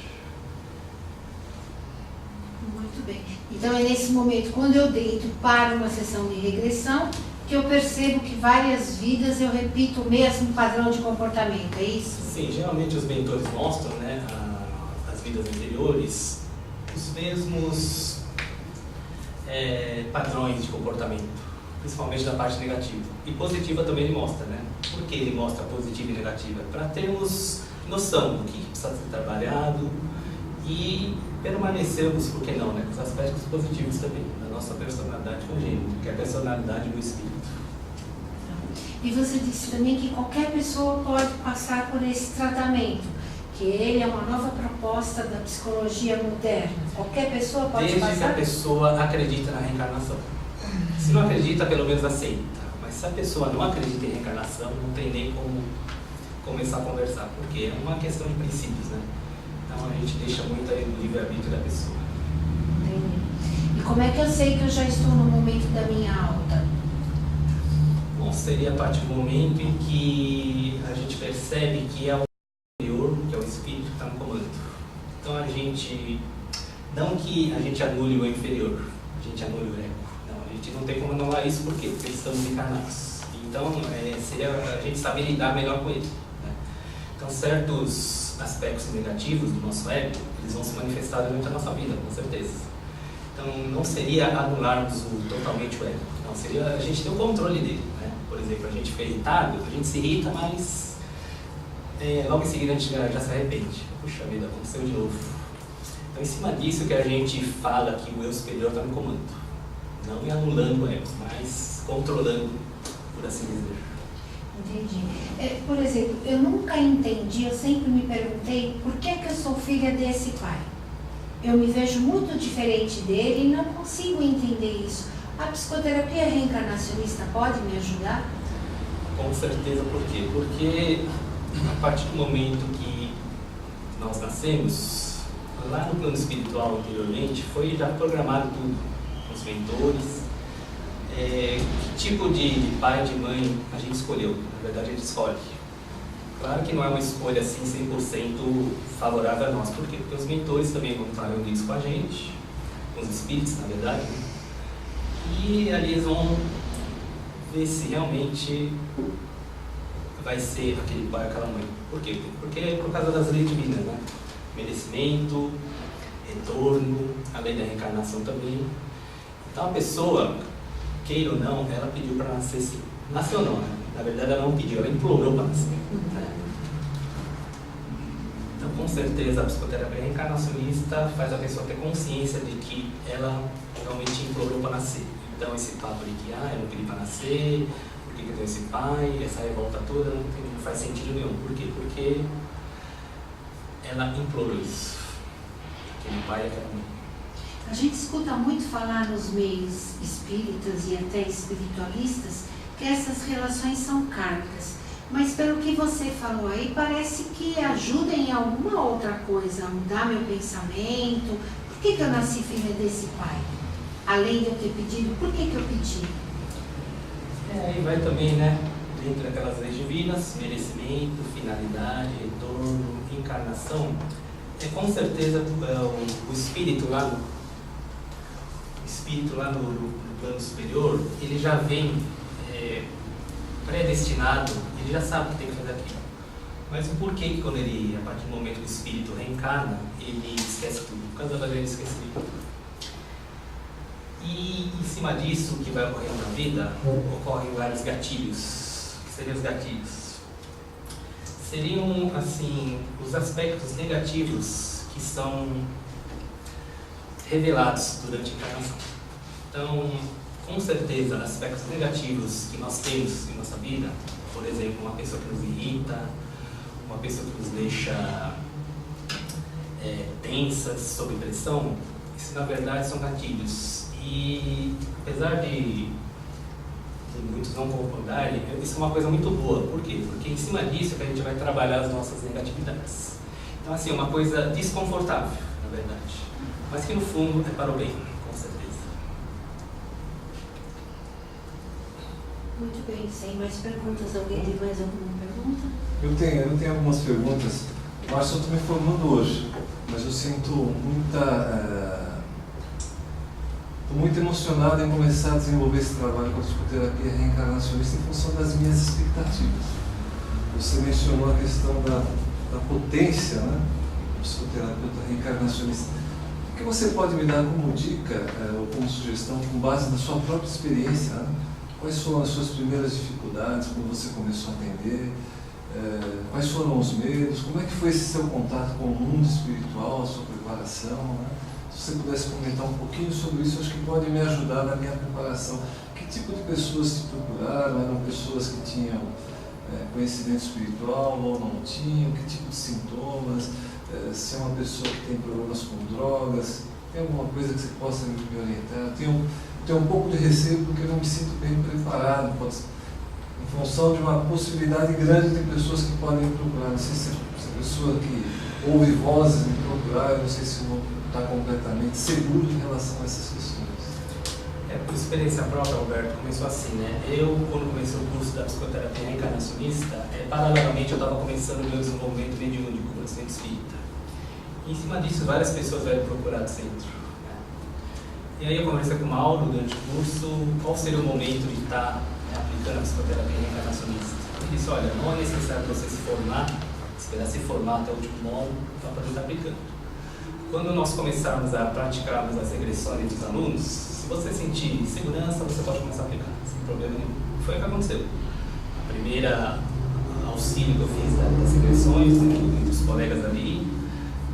B: Muito bem. Então é nesse momento, quando eu deito para uma sessão de regressão, que eu percebo que várias vidas eu repito o mesmo padrão de comportamento, é isso?
A: Sim, geralmente os mentores mostram, né, as vidas anteriores, os mesmos padrões de comportamento, principalmente da parte negativa. E positiva também ele mostra, né? Por que ele mostra positiva e negativa? Para termos noção do que precisa ser trabalhado e permanecermos, por que não, né, com os aspectos positivos também, da nossa personalidade congênita, que é a personalidade do espírito.
B: E você disse também que qualquer pessoa pode passar por esse tratamento, que ele é uma nova proposta da psicologia moderna. Qualquer pessoa pode
A: Desde
B: passar?
A: que a pessoa acredita na reencarnação. Se não acredita, pelo menos aceita. Mas se a pessoa não acredita em reencarnação, não tem nem como começar a conversar, porque é uma questão de princípios, né? Então a gente deixa muito aí no livre-arbítrio da pessoa.
B: Entendi. E como é que eu sei que eu já estou no momento da minha alta?
A: Bom, seria a partir do momento em que a gente percebe que é o superior, que é o espírito que está no comando. Então a gente, não que a gente anule o inferior, a gente anule o ego. Não, a gente não tem como anular isso, por quê? Porque estamos encarnados. Então seria a gente saber lidar melhor com ele. Então, certos aspectos negativos do nosso ego, eles vão se manifestar durante a nossa vida, com certeza. Então, não seria anularmos totalmente o ego, não, seria a gente ter o controle dele, né? Por exemplo, a gente fica irritado, a gente se irrita, mas logo em seguida a gente já se arrepende. Puxa vida, aconteceu de novo. Então, em cima disso que a gente fala que o eu superior está no comando. Não anulando o ego, mas controlando, por assim dizer.
B: Entendi. Por exemplo, eu nunca entendi, eu sempre me perguntei por que eu sou filha desse pai. Eu me vejo muito diferente dele e não consigo entender isso. A psicoterapia reencarnacionista pode me ajudar?
A: Com certeza, por quê? Porque a partir do momento que nós nascemos, lá no plano espiritual anteriormente, foi já programado tudo, os mentores, que tipo de pai, de mãe a gente escolheu, na verdade a gente escolhe. Claro que não é uma escolha assim 100% favorável a nós, por quê? Porque os mentores também vão estar unidos com a gente, com os espíritos na verdade, né? E ali eles vão ver se realmente vai ser aquele pai ou aquela mãe. Por quê? Porque é por causa das leis divinas, né? Merecimento, retorno, a lei da reencarnação também. Então a pessoa, queira ou não, ela pediu para nascer sim. Nasceu não, né? Na verdade ela não pediu, ela implorou para nascer. Né? Então com certeza a psicoterapia reencarnacionista faz a pessoa ter consciência de que ela realmente implorou para nascer. Então esse papo de que eu não pedi para nascer, por que eu tenho esse pai, essa revolta toda, não faz sentido nenhum. Por quê? Porque ela implorou isso. Aquele pai e aquela mãe.
B: A gente escuta muito falar nos meios espíritas e até espiritualistas que essas relações são kármicas. Mas pelo que você falou aí, parece que ajuda em alguma outra coisa, a mudar meu pensamento. Por que eu nasci filha desse pai? Além de eu ter pedido, por que eu pedi?
A: Aí vai também, né, dentro daquelas leis divinas, merecimento, finalidade, retorno, encarnação, com certeza o espírito lá no plano superior, ele já vem predestinado, ele já sabe o que tem que fazer aquilo. Mas o porquê que quando ele, a partir do momento que o espírito reencarna, ele esquece tudo? Por causa da lei de esquecimento. E em cima disso, o que vai ocorrendo na vida, ocorrem vários gatilhos. O que seriam os gatilhos? Seriam, assim, os aspectos negativos que são revelados durante a encarnação. Então, com certeza, aspectos negativos que nós temos em nossa vida, por exemplo, uma pessoa que nos irrita, uma pessoa que nos deixa tensas, sob pressão, isso na verdade são gatilhos. E apesar de muitos não concordarem, isso é uma coisa muito boa. Por quê? Porque em cima disso é que a gente vai trabalhar as nossas negatividades. Então, assim, é uma coisa desconfortável, na verdade, mas que no fundo é para o bem, com certeza.
B: Muito bem, sem mais perguntas, alguém tem mais alguma pergunta?
D: Eu tenho algumas perguntas. Márcio, eu estou me formando hoje, mas eu sinto muito emocionado em começar a desenvolver esse trabalho com a psicoterapia reencarnacionista em função das minhas expectativas. Você mencionou a questão da potência, né, do psicoterapeuta reencarnacionista. O que você pode me dar como dica ou como sugestão, com base na sua própria experiência, né? Quais foram as suas primeiras dificuldades quando você começou a atender? Quais foram os medos? Como é que foi esse seu contato com o mundo espiritual, a sua preparação, né? Se você pudesse comentar um pouquinho sobre isso, acho que pode me ajudar na minha preparação. Que tipo de pessoas te procuraram? Eram pessoas que tinham conhecimento espiritual ou não tinham? Que tipo de sintomas? Se é uma pessoa que tem problemas com drogas? Tem alguma coisa que você possa me orientar? Tenho um pouco de receio porque eu não me sinto bem preparado, em função de uma possibilidade grande de pessoas que podem me procurar. Não sei se a pessoa que ouve vozes me procurar, eu não sei se não está completamente seguro em relação a essas questões.
A: Por experiência própria, Alberto, começou assim, né? Eu, quando comecei o curso da psicoterapia reencarnacionista, paralelamente eu estava começando o meu desenvolvimento mediúnico no centro espírita. E em cima disso, várias pessoas vieram procurar o centro. E aí eu conversei com o Mauro durante o curso, qual seria o momento de estar aplicando a psicoterapia reencarnacionista. Ele disse, olha, não é necessário você se formar, esperar se formar até o último módulo para poder estar aplicando. Quando nós começarmos a praticarmos as regressões dos alunos, se você sentir segurança, você pode começar a aplicar, sem problema nenhum. Foi o que aconteceu. A primeira auxílio que eu fiz das regressões, entre os colegas ali,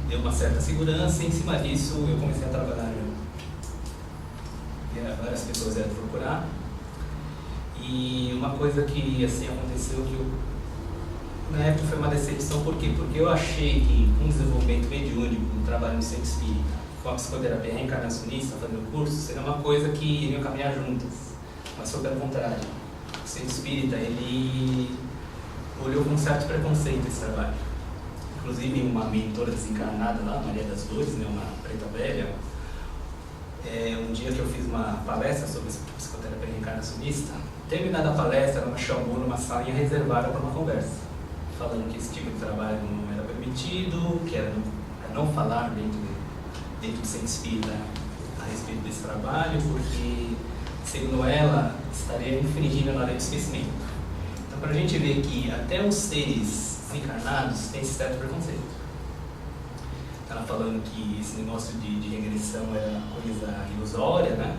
A: deu uma certa segurança e em cima disso eu comecei a trabalhar. Várias pessoas vieram procurar e uma coisa que assim aconteceu que na época foi uma decepção. Por quê? Porque eu achei que um desenvolvimento mediúnico, um trabalho no centro espírita, com a psicoterapia reencarnacionista, fazendo o curso, seria uma coisa que iriam caminhar juntas, mas foi pelo contrário. O centro espírita, ele olhou com um certo preconceito esse trabalho. Inclusive uma mentora desencarnada lá, Maria das Dores, né, uma preta velha, um dia que eu fiz uma palestra sobre psicoterapia reencarnacionista, terminada a palestra, ela me chamou numa salinha reservada para uma conversa, falando que esse tipo de trabalho não era permitido, que era não falar dentro do centro espírita a respeito desse trabalho, porque, segundo ela, estaria infringindo a lei do esquecimento. Então, para a gente ver que até os seres desencarnados têm esse certo preconceito. Ela falando que esse negócio de regressão era uma coisa ilusória, né?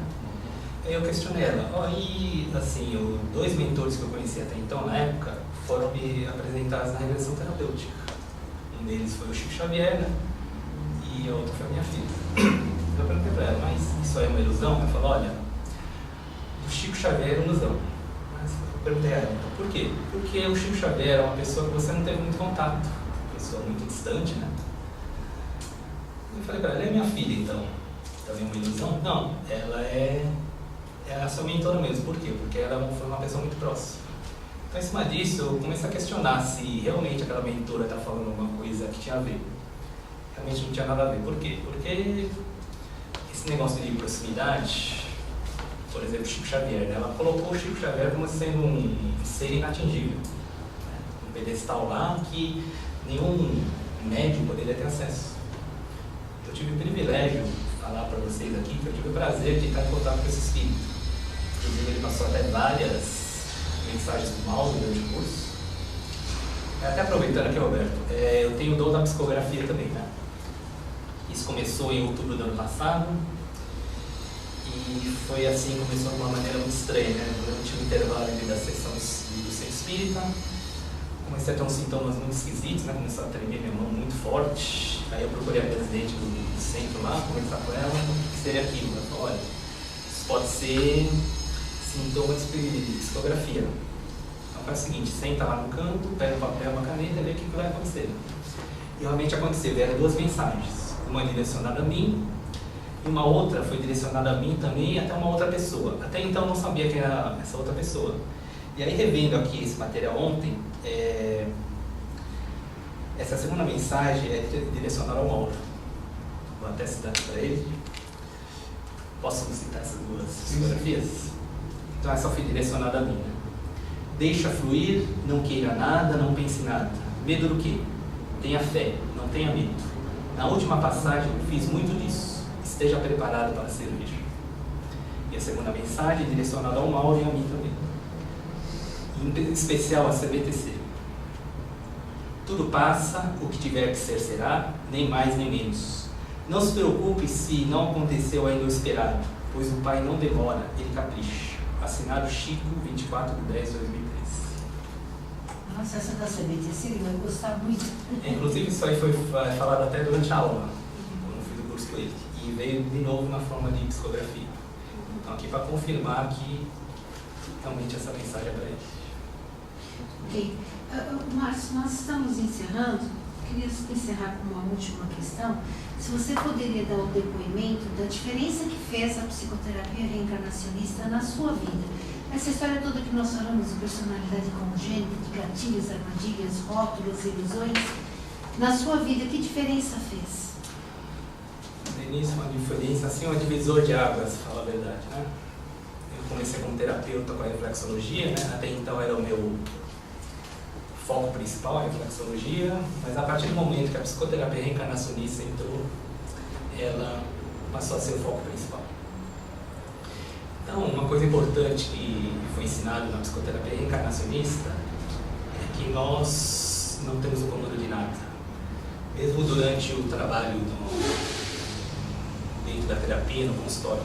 A: Aí eu questionei ela, e assim, dois mentores que eu conheci até então, na época, foram me apresentados na regressão terapêutica. Um deles foi o Chico Xavier, né? E a outra foi a minha filha. Eu perguntei para ela, mas isso aí é uma ilusão? Ela falou, olha, o Chico Xavier é ilusão. Mas eu perguntei a ela, por quê? Porque o Chico Xavier é uma pessoa que você não teve muito contato, uma pessoa muito distante, né? Eu falei para ela, é minha filha então? Também é uma ilusão? Não, ela é a sua mentora mesmo. Por quê? Porque ela foi uma pessoa muito próxima. Então, em cima disso, eu comecei a questionar se realmente aquela mentora está falando alguma coisa que tinha a ver. Realmente não tinha nada a ver. Por quê? Porque esse negócio de proximidade, por exemplo, Chico Xavier, né? Ela colocou o Chico Xavier como sendo um ser inatingível, né? Um pedestal lá que nenhum médium poderia ter acesso. Eu tive o privilégio de falar para vocês aqui que eu tive o prazer de estar em contato com esse espírito. Inclusive, ele passou até várias mensagens do mal durante o curso. Até aproveitando aqui, Roberto, eu tenho o dom da psicografia também, né? Isso começou em outubro do ano passado e foi assim, começou de uma maneira muito estranha, né? Durante o intervalo da sessão do centro espírita, comecei a ter uns sintomas muito esquisitos, né? Começou a tremer minha mão muito forte. Aí eu procurei a presidente do centro lá, conversar com ela, o que seria aquilo? Ela falou, olha, isso pode ser sintoma de psicografia. Então faz o seguinte, senta lá no canto, pega um papel, uma caneta e vê o que vai acontecer. E realmente aconteceu, vieram 2 mensagens. Uma direcionada a mim e uma outra foi direcionada a mim também e até uma outra pessoa. Até então eu não sabia quem era essa outra pessoa. E aí, revendo aqui esse material ontem, essa segunda mensagem é direcionada ao Mauro. Vou até citar para ele. Posso citar essas 2 psicografias? Então essa foi direcionada a mim. Deixa fluir, não queira nada, não pense nada. Medo do quê? Tenha fé, não tenha medo. Na última passagem eu fiz muito disso. Esteja preparado para servir. E a segunda mensagem é direcionada ao Mauro e a mim também. Em especial a CBTC. Tudo passa, o que tiver que ser será, nem mais nem menos. Não se preocupe se não aconteceu ainda o esperado, pois o Pai não demora, ele capricha. Assinado Chico, 24/10/2013.
B: Nossa, essa da CBTC ele vai gostar muito.
A: Inclusive isso aí foi falado até durante a aula, quando eu fiz o curso com ele. E veio de novo na forma de psicografia. Então aqui para confirmar que realmente essa mensagem é para ele.
B: Ok. Márcio, nós estamos encerrando. Queria encerrar com uma última questão. Se você poderia dar um depoimento da diferença que fez a psicoterapia reencarnacionista na sua vida. Essa história toda que nós falamos de personalidade congênita, de gatilhos, armadilhas, rótulos, ilusões, na sua vida, que diferença fez?
A: No início, uma diferença, assim, um divisor de águas, para falar a verdade, né? Eu comecei como terapeuta com a reflexologia, né? Até então era o meu foco principal, a reflexologia, mas a partir do momento que a psicoterapia reencarnacionista entrou, ela passou a ser o foco principal. Então, uma coisa importante que foi ensinado na psicoterapia reencarnacionista é que nós não temos o comando de nada. Mesmo durante o trabalho dentro da terapia, no consultório,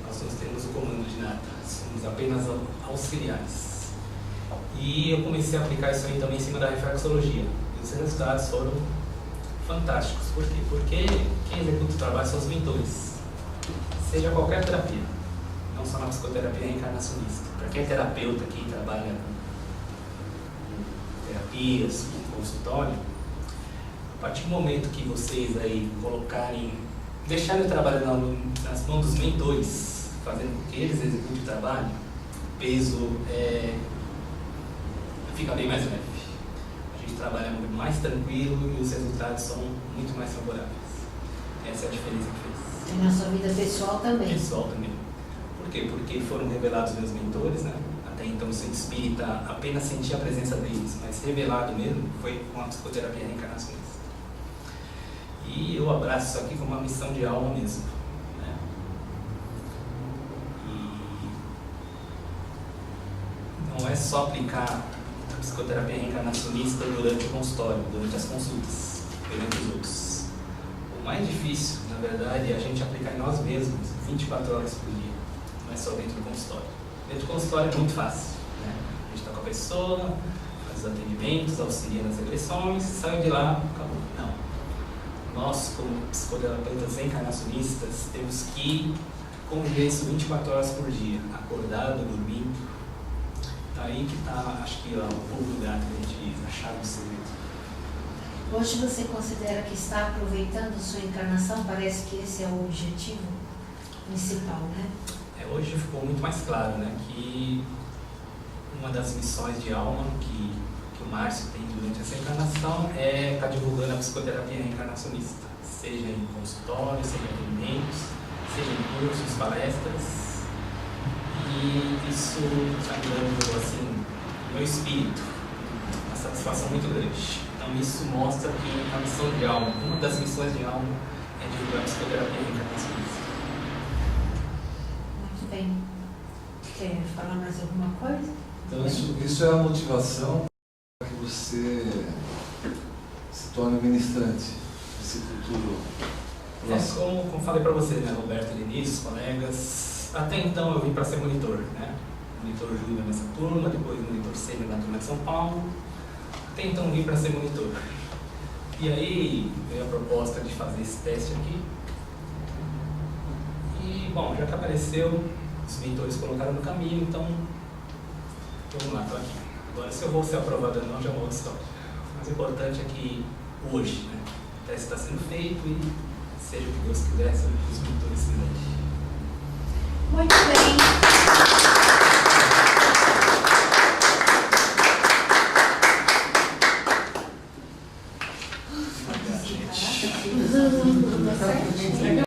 A: nós não temos o comando de nada, somos apenas auxiliares. E eu comecei a aplicar isso aí também em cima da reflexologia. E os resultados foram fantásticos. Por quê? Porque quem executa o trabalho são os mentores. Seja qualquer terapia, não só na psicoterapia reencarnacionista. Para quem é terapeuta que trabalha com terapias, com consultório, a partir do momento que vocês aí deixarem o trabalho nas mãos dos mentores, fazendo com que eles executem o trabalho, o peso fica bem mais leve. A gente trabalha muito mais tranquilo e os resultados são muito mais favoráveis. Essa é a diferença que fez.
B: E na sua vida pessoal também?
A: Pessoal também. Por quê? Porque foram revelados meus mentores, né? Até então o centro espírita apenas sentia a presença deles, mas revelado mesmo foi com a psicoterapia reencarnacionista. E eu abraço isso aqui como uma missão de alma mesmo. Né? E não é só aplicar a psicoterapia reencarnacionista durante o consultório, durante as consultas, perante os outros. O mais difícil, na verdade, é a gente aplicar em nós mesmos 24 horas por dia, não é só dentro do consultório. Dentro do consultório é muito fácil. Né? A gente está com a pessoa, faz os atendimentos, auxilia nas regressões, sai de lá, acabou. Não. Nós, como psicoterapeutas reencarnacionistas, temos que conviver isso 24 horas por dia, acordado, dormindo. Aí que está, acho que, o pulo do gato que a gente diz, a chave do segredo.
B: Hoje você considera que está aproveitando sua encarnação? Parece que esse é o objetivo principal, né?
A: Hoje ficou muito mais claro, né, que uma das missões de alma que o Márcio tem durante essa encarnação é estar divulgando a psicoterapia reencarnacionista, seja em consultório, seja em atendimentos, seja em cursos, palestras. E isso está me dando, assim, meu espírito, uma satisfação muito grande. Então isso mostra que a missão de alma, uma das missões de alma é divulgar a psicoterapia reencarnacionista.
B: Muito bem. Quer falar mais alguma coisa?
D: Então isso é a motivação para que você se torne ministrante desse futuro próximo.
A: Como falei para você, né, Roberto, no início, colegas, até então eu vim para ser monitor, né? Monitor júnior nessa turma, depois monitor sênior na turma de São Paulo. Até então vim para ser monitor. E aí veio a proposta de fazer esse teste aqui. E, bom, já que apareceu, os mentores colocaram no caminho, então vamos lá, estou aqui. Agora, se eu vou ser aprovado ou não, já é uma outra história. Mas o importante é que hoje, né, o teste está sendo feito e seja o que Deus quiser, seja o que os mentores quiserem.